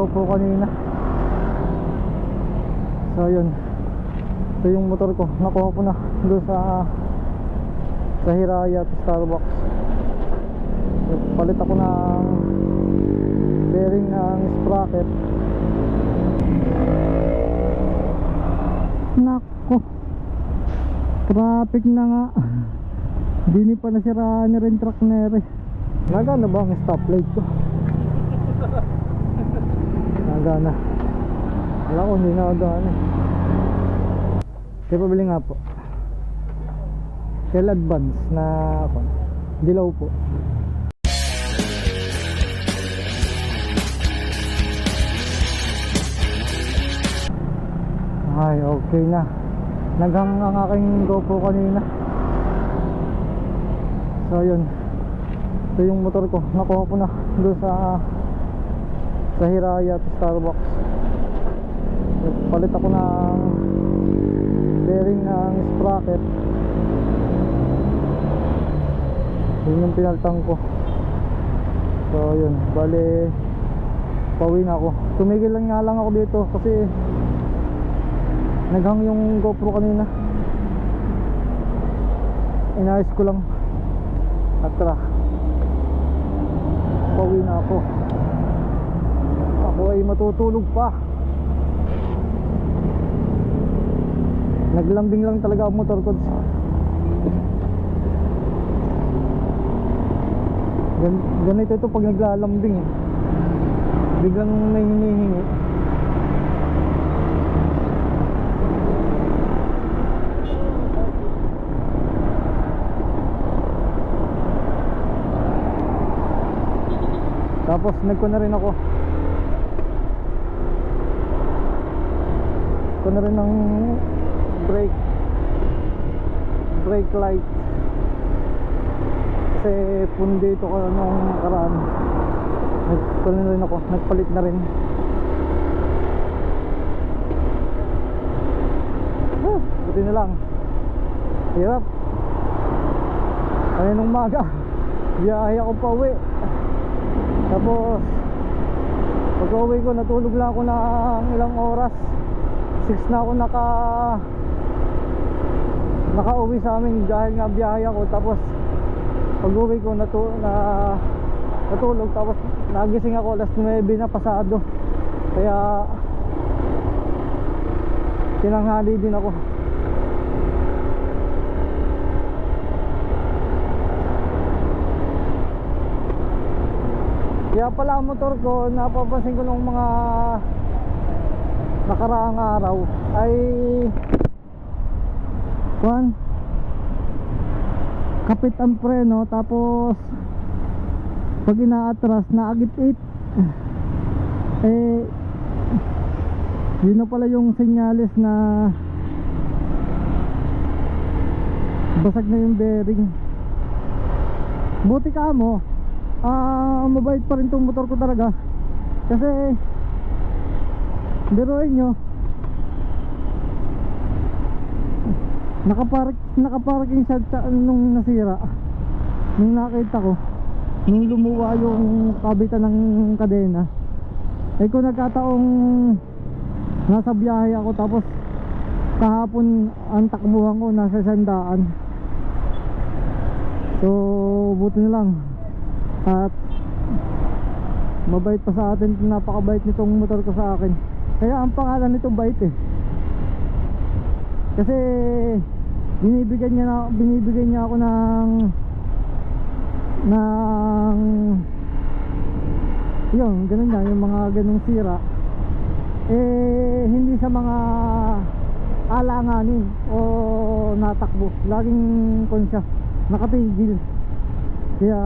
GoPro kanina. So yun, ito yung motor ko, nakuha ko na doon sa Hiraya at Starbucks. Palit ako ng bearing ng sprocket. Nako, traffic na nga. Hindi pa nasiraan ni rin truck na rin. Nagana ba ang stoplight ko? Nagana. Wala ko, hindi nagana. Kaya pabili nga po Shell Advance na dilaw po. Ay, okay na. Naghang ang aking GoPro kanina. So yun, ito yung motor ko, nakuha ko na doon sa Hiraya at Starbucks. Palit ako ng bearing ng sprocket. Yun yung pinaltang ko. So yun, bale pauwi na ako. Tumigil lang nga lang ako dito kasi naghang yung GoPro kanina. Inayos ko lang. At tara, pauwi na ako. Ako ay matutulog pa. Naglambing lang talaga ang motor ko. Ganito ito pag naglalambing, biglang may hinihingi. Tapos nagko na rin ako. Ko na rin ng brake light. Kasi pundi ito ko nung nakaraan. Nagko na rin ako, nagpalit na rin. Buti na lang. Hirap. Kaninang umaga biyahe ako pa uwi. Tapos pag uwi ko, natulog lang ako ng ilang oras. 6 na ako nakauwi sa amin dahil nga biyahe ako. Tapos pag uwi ko natulog, tapos nagising ako alas 9 na pasado. Kaya tinanghali din ako. Kaya pala ang motor ko, napapansin ko nung mga nakaraang araw ay kapit ang preno, tapos pag inaatras naagit-it. Yun na pala yung senyales na basag na yung bearing. Buti ka mo, mabait pa rin tong motor ko talaga. Kasi biruin nyo, nakaparking siya nung nasira. Nung nakita ko, nung lumuwa yung kabitan ng kadena. Kung nagkataong nasa biyahe ako, tapos kahapon ang takbuhan ko nasa 100. So buti na lang at mabait pa sa atin. Napakabait nitong motor ko sa akin. Kaya ang pangalan nito bait kasi binibigyan niya ako ng yun, ganun na, yung mga ganung sira hindi sa mga alanganin o natakbo, laging konsya, nakatigil. Kaya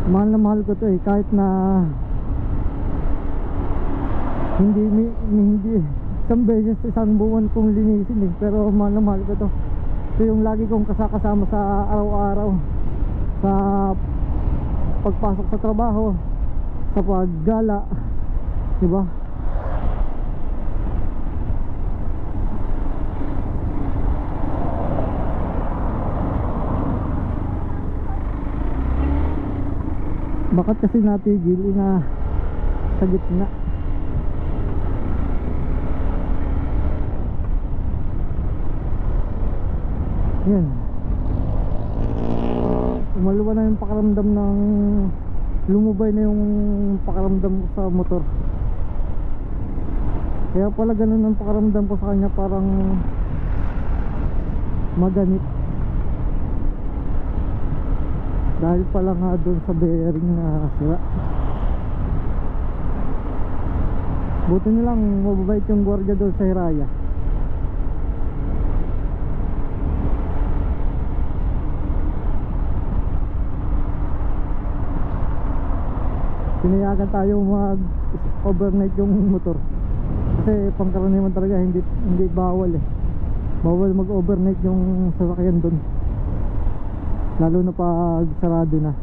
mahal na mahal ko to kahit na hindi isang beses isang buwan kong linisin pero mahal na mahal ko to. Ito yung lagi kong kasama sa araw-araw, sa pagpasok sa trabaho, sa paggala, diba? Bakit kasi natigil na sa gitna. Yan, umaluwa na yung pakaramdam ng lumubay na yung pakaramdam ko sa motor. Kaya pala ganun ang pakaramdam ko sa kanya, parang maganit. Dahil pala nga doon sa bearing na sira. Buti nilang mababait yung gwardiya doon sa Hiraya. Pinayagan tayo mag overnight yung motor kasi pangkaraniwan talaga hindi bawal bawal mag overnight yung sasakyan doon, lalo na pag sarado na.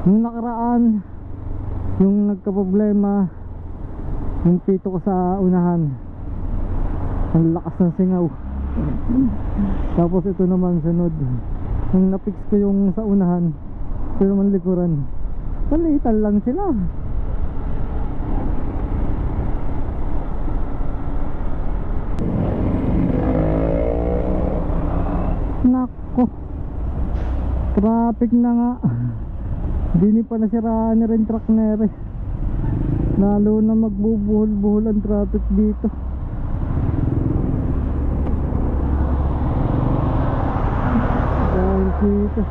Nung nakaraan, yung nagka-problema yung pito ko sa unahan, ang lakas ng singaw. Tapos ito naman sunod, nung napix ko yung sa unahan, ito naman likuran, palitan lang sila. Nako, traffic na nga. Dini pa nasiraan na rin truck na rin, lalo na magbubuhol-buhol ang traffic dito. Dahil dito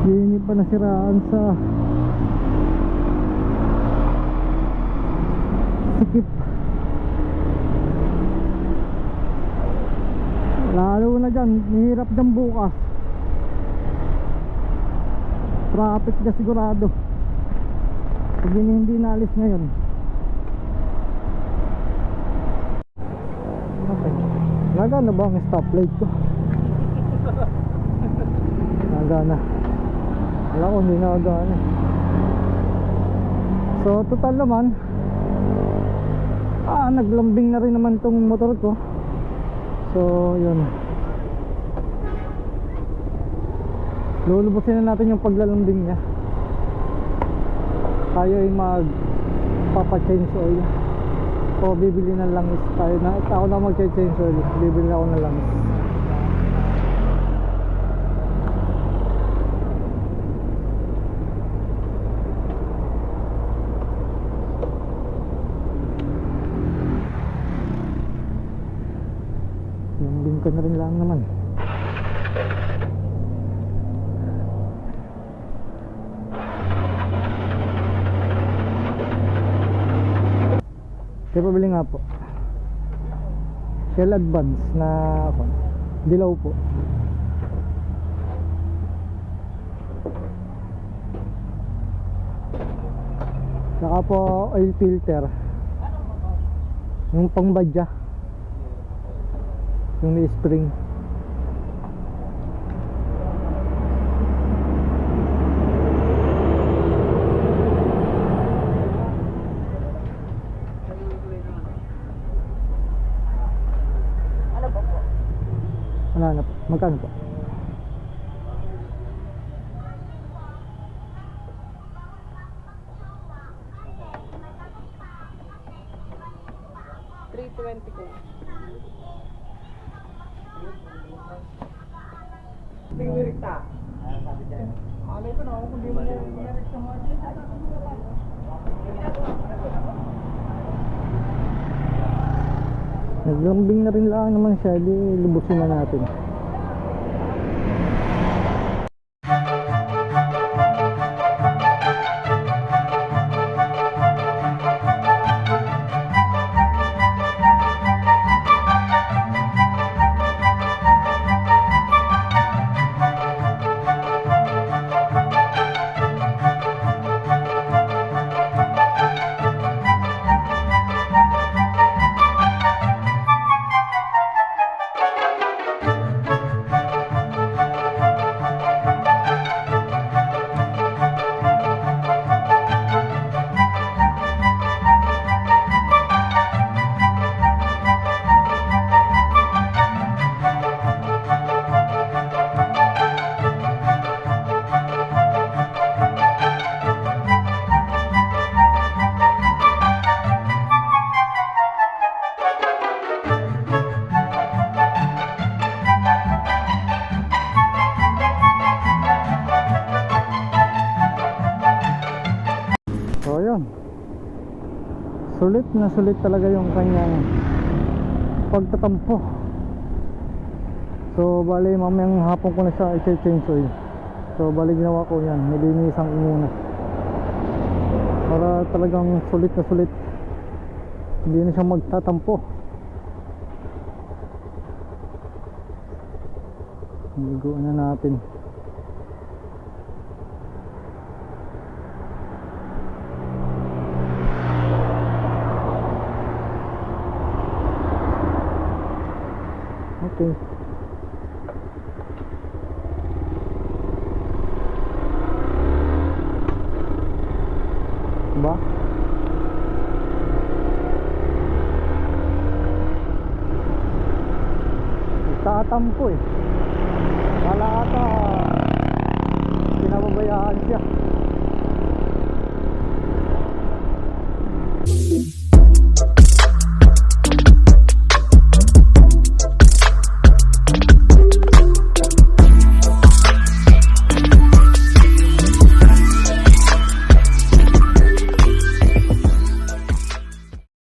dini pa nasiraan sa sikip, lalo na dyan, mahirap dyan bukas. Traffic na sigurado pag hindi naalis ngayon. Okay, nagana ba ang stoplight ko? Nagana, wala ko, hindi nagana. So total naman, naglambing na rin naman tong motor ko. So yun, lulubusin na natin yung paglalambing niya. Tayo ay magpapa-change oil o bibili ng langis tayo na. Ako na mag-change oil, bibili ako ng langis. Lambing ko na rin lang naman. Kaya pabili nga po Shell Advance na dilaw po. Saka po oil filter, yung pangbadya, yung may spring. Ano po? Magkano po? $320 ko. Tingwirik ta. Alay ko na ako kung di mo nirik sa mga dito. Naglambing na rin lang naman siya, di lubusin na natin. sulit talaga yung kanyang pagtatampo. So bali mamayang hapon ko na siya i-change oil. So bali ginawa ko yan, nilinisan ko muna para talagang sulit na sulit, hindi na siya magtatampo. Ligo na natin. Okay. Diba? Tatampo eh. Kala ata pinababayaan siya.